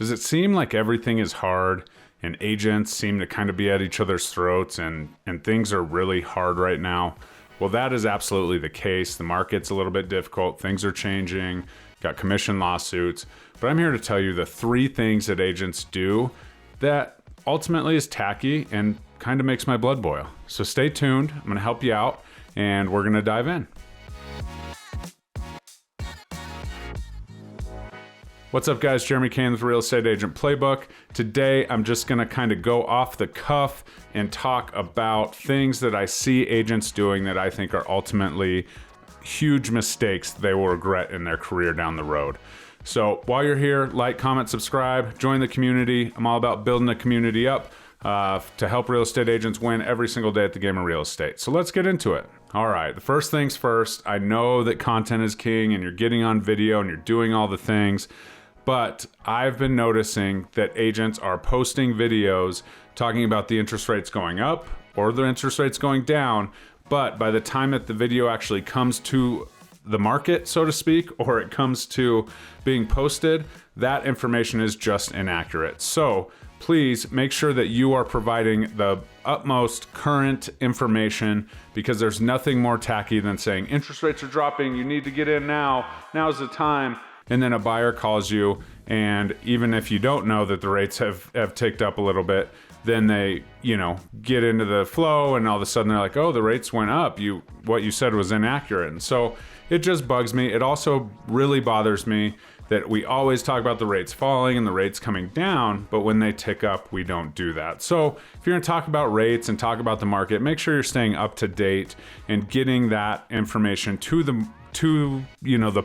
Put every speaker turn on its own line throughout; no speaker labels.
Does it seem like everything is hard and agents seem to kind of be at each other's throats and things are really hard right now? Well, that is absolutely the case. The market's a little bit difficult. Things are changing. Got commission lawsuits. But I'm here to tell you the 3 things that agents do that ultimately is tacky and kind of makes my blood boil. So stay tuned. I'm going to help you out and we're going to dive in. What's up, guys? Jeremy Kane with the Real Estate Agent Playbook. Today, I'm just going to kind of go off the cuff and talk about things that I see agents doing that I think are ultimately huge mistakes they will regret in their career down the road. So while you're here, like, comment, subscribe, join the community. I'm all about building the community up to help real estate agents win every single day at the game of real estate. So let's get into it. All right, the first things first. I know that content is king and you're getting on video and you're doing all the things. But I've been noticing that agents are posting videos talking about the interest rates going up or the interest rates going down. But by the time that the video actually comes to the market, so to speak, or it comes to being posted, that information is just inaccurate. So please make sure that you are providing the utmost current information, because there's nothing more tacky than saying interest rates are dropping, you need to get in now, now's the time. And then a buyer calls you, and even if you don't know that the rates have ticked up a little bit, then they, get into the flow and all of a sudden they're like, oh, the rates went up. What you said was inaccurate. And so it just bugs me. It also really bothers me that we always talk about the rates falling and the rates coming down, but when they tick up, we don't do that. So if you're gonna talk about rates and talk about the market, make sure you're staying up to date and getting that information to the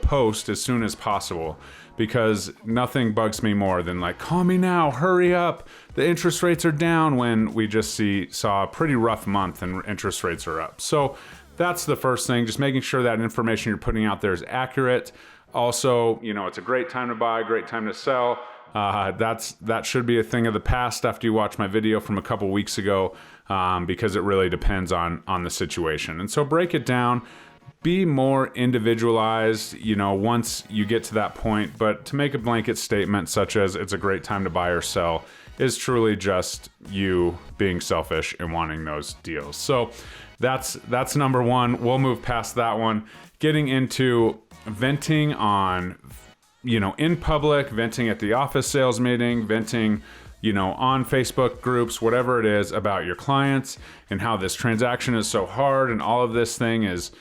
post as soon as possible, because nothing bugs me more than like, call me now, hurry up, the interest rates are down, when we just saw a pretty rough month and interest rates are up. So that's the first thing, just making sure that information you're putting out there is accurate. Also, it's a great time to buy, great time to sell. That should be a thing of the past after you watch my video from a couple weeks ago, because it really depends on the situation. And so break it down. Be more individualized, once you get to that point. But to make a blanket statement such as it's a great time to buy or sell is truly just you being selfish and wanting those deals. So that's number one. We'll move past that one. Getting into venting on, in public, venting at the office sales meeting, venting on Facebook groups, whatever it is, about your clients and how this transaction is so hard and all of this thing is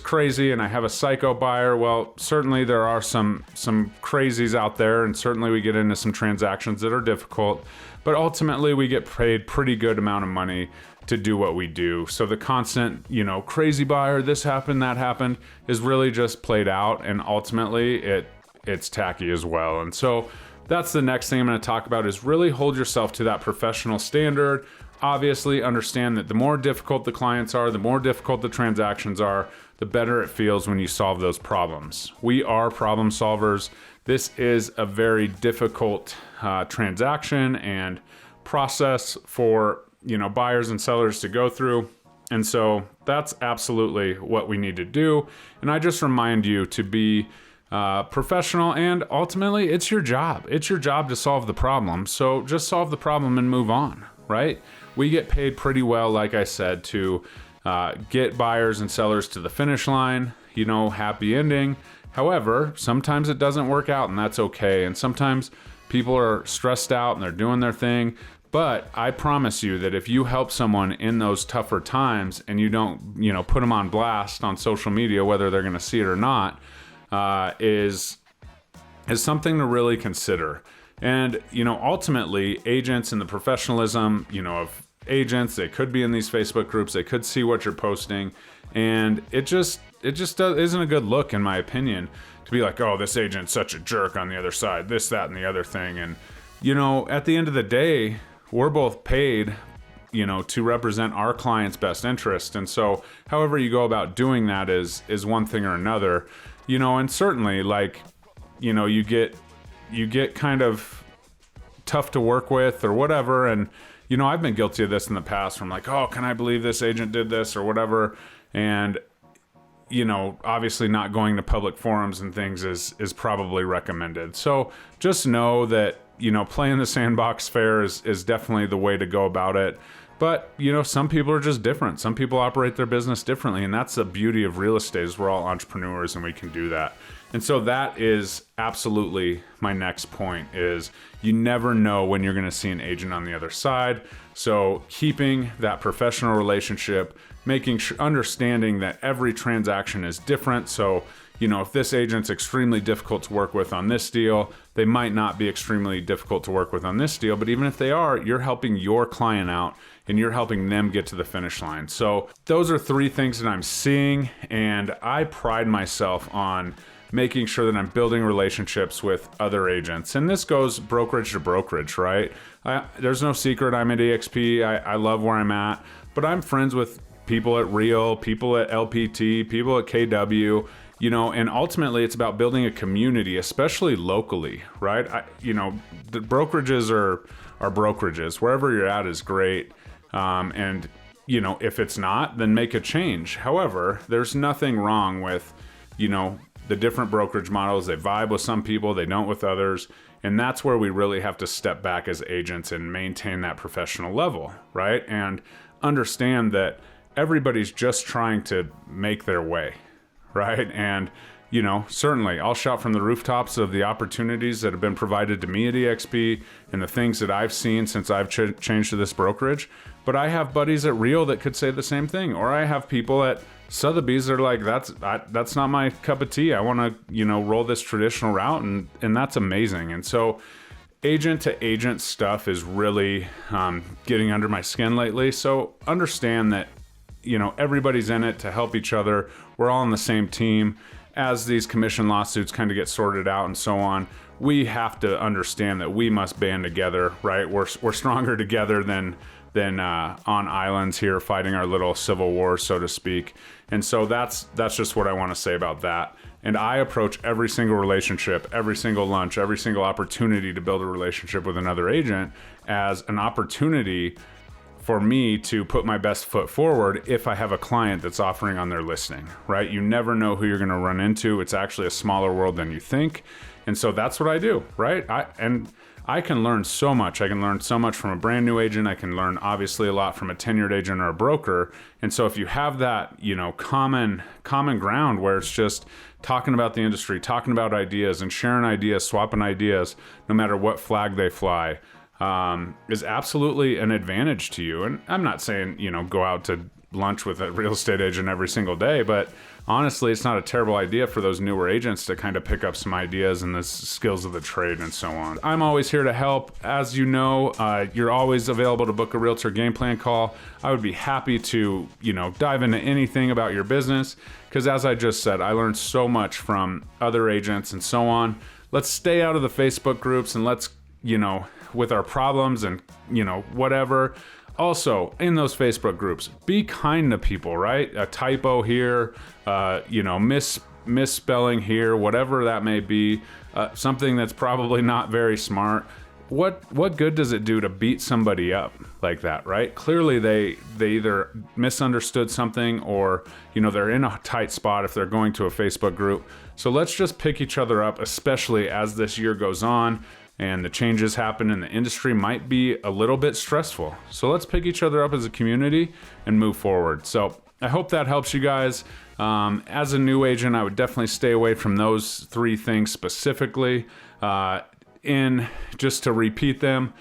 crazy and I have a psycho buyer. Well, certainly there are some crazies out there, and certainly we get into some transactions that are difficult, but ultimately we get paid pretty good amount of money to do what we do. So the constant, crazy buyer, this happened, that happened, is really just played out, and ultimately it's tacky as well. And so that's the next thing I'm going to talk about, is really hold yourself to that professional standard. Obviously, understand that the more difficult the clients are, the more difficult the transactions are, the better it feels when you solve those problems. We are problem solvers. This is a very difficult transaction and process for buyers and sellers to go through. And so that's absolutely what we need to do. And I just remind you to be professional, and ultimately it's your job. It's your job to solve the problem. So just solve the problem and move on, right? We get paid pretty well, like I said, to get buyers and sellers to the finish line, happy ending. However, sometimes it doesn't work out, and that's okay. And sometimes people are stressed out and they're doing their thing. But I promise you that if you help someone in those tougher times and you don't, put them on blast on social media, whether they're going to see it or not, is something to really consider. And, ultimately agents and the professionalism, of agents, they could be in these Facebook groups, they could see what you're posting, and it just isn't a good look, in my opinion, to be like, oh, this agent's such a jerk on the other side, this, that, and the other thing. And, at the end of the day, we're both paid, to represent our client's best interest. And so however you go about doing that is one thing or another, and certainly you get kind of tough to work with or whatever. And, I've been guilty of this in the past, from like, oh, can I believe this agent did this or whatever. And, obviously not going to public forums and things is probably recommended. So just know that, playing the sandbox fair is definitely the way to go about it. But, some people are just different. Some people operate their business differently. And that's the beauty of real estate is we're all entrepreneurs and we can do that. And so that is absolutely my next point is you never know when you're going to see an agent on the other side. So keeping that professional relationship, understanding that every transaction is different. So, if this agent's extremely difficult to work with on this deal, they might not be extremely difficult to work with on this deal. But even if they are, you're helping your client out and you're helping them get to the finish line. So those are 3 things that I'm seeing. And I pride myself on making sure that I'm building relationships with other agents. And this goes brokerage to brokerage, right? There's no secret I'm at EXP. I love where I'm at. But I'm friends with people at Real, people at LPT, people at KW, and ultimately it's about building a community, especially locally, right? The brokerages are brokerages. Wherever you're at is great. And if it's not, then make a change. However, there's nothing wrong with, the different brokerage models. They vibe with some people, they don't with others. And that's where we really have to step back as agents and maintain that professional level, right? And understand that everybody's just trying to make their way, right? And, certainly I'll shout from the rooftops of the opportunities that have been provided to me at EXP and the things that I've seen since I've changed to this brokerage. But I have buddies at Real that could say the same thing. Or I have people at Sotheby's that are like, that's not my cup of tea. I want to, roll this traditional route. And that's amazing. And so agent to agent stuff is really getting under my skin lately. So understand that, everybody's in it to help each other. We're all on the same team. As these commission lawsuits kind of get sorted out and so on, we have to understand that we must band together, right? We're stronger together than on islands here fighting our little civil war, so to speak. And so that's just what I want to say about that. And I approach every single relationship, every single lunch, every single opportunity to build a relationship with another agent as an opportunity for me to put my best foot forward if I have a client that's offering on their listing, right? You never know who you're going to run into. It's actually a smaller world than you think. And so that's what I do, right? I can learn so much. I can learn so much from a brand new agent. I can learn obviously a lot from a tenured agent or a broker. And so if you have that, common ground where it's just talking about the industry, talking about ideas and sharing ideas, swapping ideas, no matter what flag they fly, is absolutely an advantage to you. And I'm not saying, go out to lunch with a real estate agent every single day, but honestly, it's not a terrible idea for those newer agents to kind of pick up some ideas and the skills of the trade and so on. I'm always here to help. As you know, you're always available to book a realtor game plan call. I would be happy to, dive into anything about your business because as I just said, I learned so much from other agents and so on. Let's stay out of the Facebook groups and let's, with our problems and, whatever. Also, in those Facebook groups, be kind to people, right? A typo here, misspelling here, whatever that may be, something that's probably not very smart. What good does it do to beat somebody up like that, right? Clearly, they either misunderstood something or, they're in a tight spot if they're going to a Facebook group. So let's just pick each other up, especially as this year goes on. And the changes happen in the industry might be a little bit stressful. So let's pick each other up as a community and move forward. So I hope that helps you guys. As a new agent, I would definitely stay away from those 3 things specifically. Just to repeat them,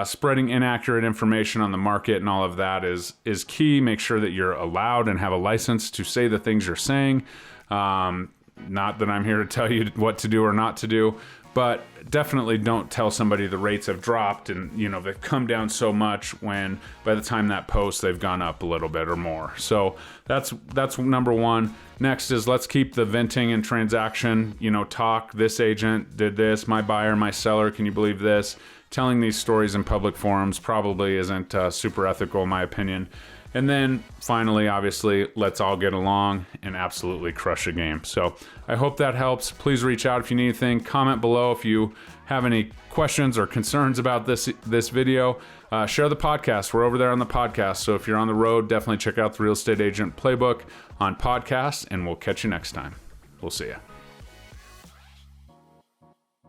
spreading inaccurate information on the market and all of that is key. Make sure that you're allowed and have a license to say the things you're saying. Not that I'm here to tell you what to do or not to do. But definitely don't tell somebody the rates have dropped and, they've come down so much when by the time that post, they've gone up a little bit or more. So that's number 1. Next is let's keep the venting and transaction, talk. This agent did this, my buyer, my seller. Can you believe this? Telling these stories in public forums probably isn't super ethical, in my opinion. And then finally, obviously, let's all get along and absolutely crush a game. So I hope that helps. Please reach out if you need anything. Comment below if you have any questions or concerns about this video. Share the podcast. We're over there on the podcast. So if you're on the road, definitely check out the Real Estate Agent Playbook on podcast, and we'll catch you next time. We'll see you.